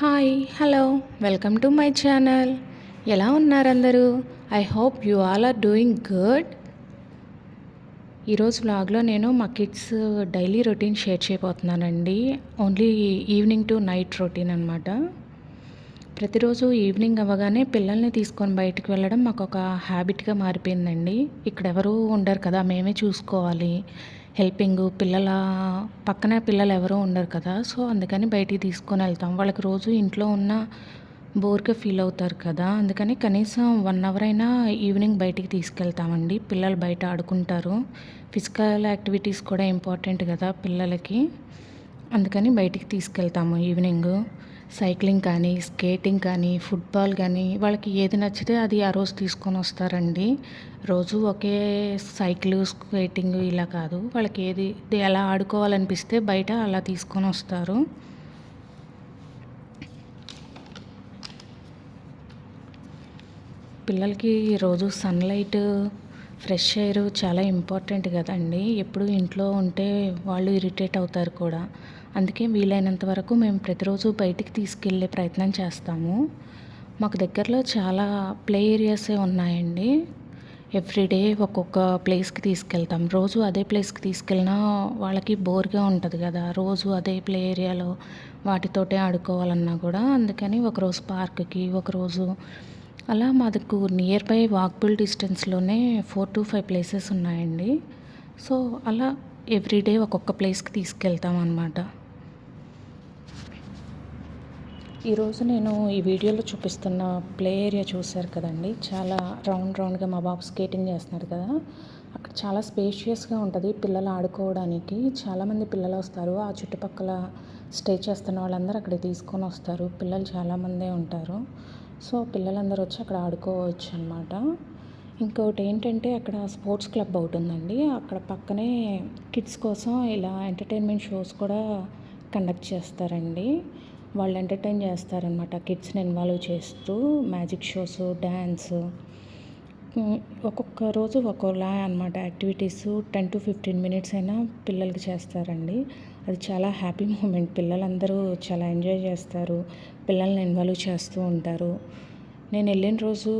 Hi hello welcome to my channel. ఎలా ఉన్నారు అందరూ? I hope you all are doing good. ఈరోజు వ్లాగ్లో నేను మా కిడ్స్ డైలీ రొటీన్ షేర్ చేయబోతున్నానండి. Only evening to night routine అనమాట. ప్రతిరోజు ఈవినింగ్ అవ్వగానే పిల్లల్ని తీసుకొని బయటికి వెళ్ళడం మాకు ఒక హ్యాబిట్గా మారిపోయిందండి. ఇక్కడ ఎవరూ ఉండరు కదా, మేమే చూసుకోవాలి. హెల్పింగ్ పిల్లల పక్కన పిల్లలు ఎవరూ ఉండరు కదా, సో అందుకని బయటికి తీసుకొని వెళ్తాం. వాళ్ళకి రోజు ఇంట్లో ఉన్న బోర్గా ఫీల్ అవుతారు కదా, అందుకని కనీసం 1 అవర్ అయినా ఈవినింగ్ బయటికి తీసుకెళ్తామండి. పిల్లలు బయట ఆడుకుంటారు. ఫిజికల్ యాక్టివిటీస్ కూడా ఇంపార్టెంట్ కదా పిల్లలకి, అందుకని బయటికి తీసుకెళ్తాము. ఈవినింగ్ సైక్లింగ్ కానీ, స్కేటింగ్ కానీ, ఫుట్బాల్ కానీ, వాళ్ళకి ఏది నచ్చితే అది ఆ రోజు తీసుకొని వస్తారండి. రోజు ఒకే సైకిల్, స్కేటింగ్ ఇలా కాదు, వాళ్ళకి ఏది ఎలా ఆడుకోవాలనిపిస్తే బయట అలా తీసుకొని వస్తారు. పిల్లలకి రోజు సన్లైట్, ఫ్రెష్ ఎయిర్ చాలా ఇంపార్టెంట్ కదండి. ఎప్పుడు ఇంట్లో ఉంటే వాళ్ళు ఇరిటేట్ అవుతారు కూడా. అందుకే వీలైనంత వరకు మేము ప్రతిరోజు బయటికి తీసుకెళ్ళే ప్రయత్నం చేస్తాము. మాకు దగ్గరలో చాలా ప్లే ఏరియాసే ఉన్నాయండి. ఎవ్రీడే ఒక్కొక్క ప్లేస్కి తీసుకెళ్తాం. రోజు అదే ప్లేస్కి తీసుకెళ్ళినా వాళ్ళకి బోర్గా ఉంటుంది కదా, రోజు అదే ప్లే ఏరియాలో వాటితోటే ఆడుకోవాలన్నా కూడా. అందుకని ఒకరోజు పార్క్కి, ఒకరోజు అలా మాకు నియర్ బై వాకబుల్ డిస్టెన్స్లోనే 4 to 5 ప్లేసెస్ ఉన్నాయండి. సో అలా ఎవ్రీడే ఒక్కొక్క ప్లేస్కి తీసుకెళ్తాం అన్నమాట. ఈరోజు నేను ఈ వీడియోలో చూపిస్తున్న ప్లే ఏరియా చూశారు కదండి, చాలా రౌండ్గా మా బాబు స్కేటింగ్ చేస్తున్నారు కదా. అక్కడ చాలా స్పేషియస్గా ఉంటుంది పిల్లలు ఆడుకోవడానికి. చాలామంది పిల్లలు వస్తారు, ఆ చుట్టుపక్కల స్టే చేస్తున్న వాళ్ళందరూ అక్కడ తీసుకొని వస్తారు. పిల్లలు చాలామందే ఉంటారు. సో పిల్లలందరూ వచ్చి అక్కడ ఆడుకోవచ్చు అనమాట. ఇంకొకటి ఏంటంటే అక్కడ స్పోర్ట్స్ క్లబ్ ఒకటి ఉందండి. అక్కడ పక్కనే కిడ్స్ కోసం ఇలా ఎంటర్టైన్మెంట్ షోస్ కూడా కండక్ట్ చేస్తారండి. వాళ్ళు ఎంటర్టైన్ చేస్తారనమాట, కిడ్స్ని ఇన్వాల్వ్ చేస్తూ. మ్యాజిక్ షోస్, డ్యాన్స్, ఒక్కొక్క రోజు ఒక్కోలా అనమాట యాక్టివిటీస్. 10 to 15 minutes అయినా పిల్లలకి చేస్తారండి. అది చాలా హ్యాపీ మూమెంట్. పిల్లలందరూ చాలా ఎంజాయ్ చేస్తారు, పిల్లల్ని ఇన్వాల్వ్ చేస్తూ ఉంటారు. నేను వెళ్ళిన రోజు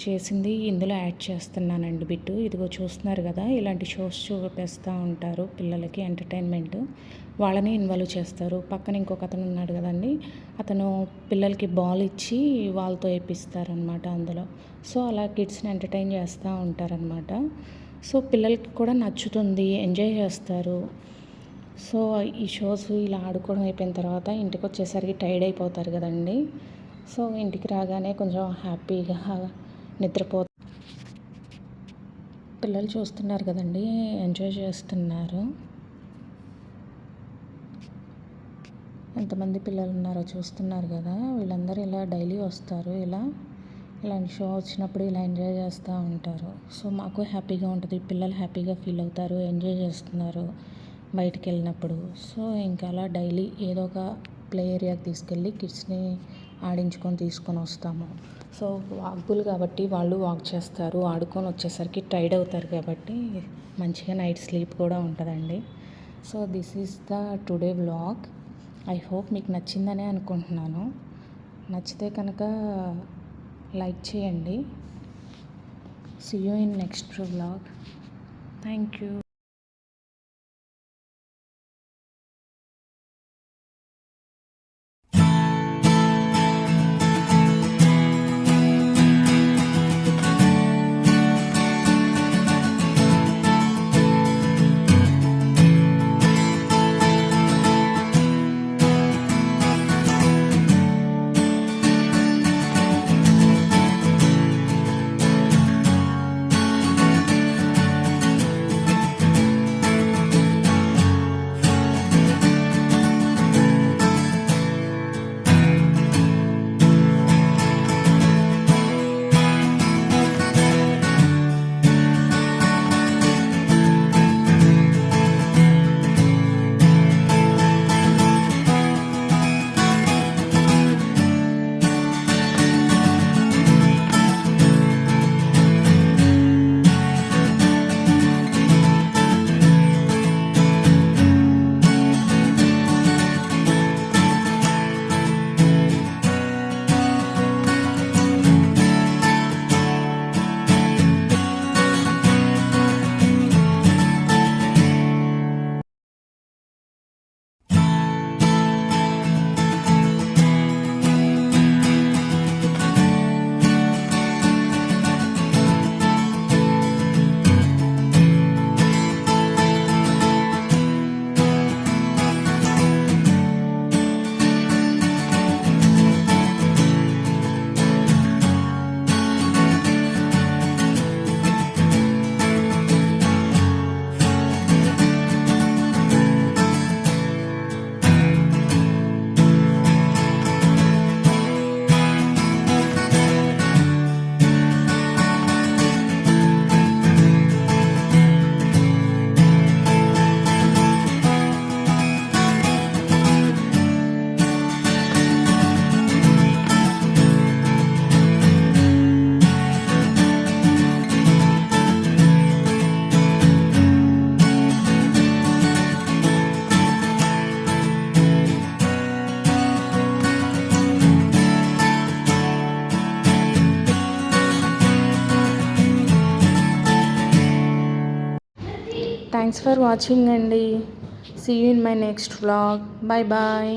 చేసింది ఇందులో యాడ్ చేస్తున్నానండి బిట్టు. ఇదిగో చూస్తున్నారు కదా, ఇలాంటి షోస్ చూపిస్తూ ఉంటారు పిల్లలకి ఎంటర్టైన్మెంట్. వాళ్ళని ఇన్వాల్వ్ చేస్తారు. పక్కన ఇంకొక అతను ఉన్నాడు కదండి, అతను పిల్లలకి బాల్ ఇచ్చి వాళ్ళతో వేపిస్తారనమాట అందులో. సో అలా కిడ్స్ని ఎంటర్టైన్ చేస్తూ ఉంటారనమాట. సో పిల్లలకి కూడా నచ్చుతుంది, ఎంజాయ్ చేస్తారు. సో ఈ షోస్ ఇలా ఆడుకోవడం అయిపోయిన తర్వాత ఇంటికి వచ్చేసరికి టైర్డ్ అయిపోతారు కదండి. సో ఇంటికి రాగానే కొంచెం హ్యాపీగా నిద్రపోతారు. పిల్లలు చూస్తున్నారు కదండి, ఎంజాయ్ చేస్తున్నారు. ఎంతమంది పిల్లలు ఉన్నారో చూస్తున్నారు కదా. వీళ్ళందరూ ఇలా డైలీ వస్తారు, ఇలాంటి షో వచ్చినప్పుడు ఇలా ఎంజాయ్ చేస్తూ ఉంటారు. సో మాకు హ్యాపీగా ఉంటుంది, పిల్లలు హ్యాపీగా ఫీల్ అవుతారు, ఎంజాయ్ చేస్తున్నారు బయటికి వెళ్ళినప్పుడు. సో ఇంకా అలా డైలీ ఏదో ఒక ప్లే ఏరియాకి తీసుకెళ్ళి కిడ్స్ని ఆడించుకొని తీసుకొని వస్తాము. సో వాకబుల్ కాబట్టి వాళ్ళు వాక్ చేస్తారు, ఆడుకొని వచ్చేసరికి టైర్డ్ అవుతారు కాబట్టి మంచిగా నైట్ స్లీప్ కూడా ఉంటుందండి. So this is the today vlog. I hope మీకు నచ్చిందనే అనుకుంటున్నాను. నచ్చితే కనుక లైక్ చేయండి. See you in next vlog. Thank you. Thanks for watching అండి. See you in my next vlog. Bye bye.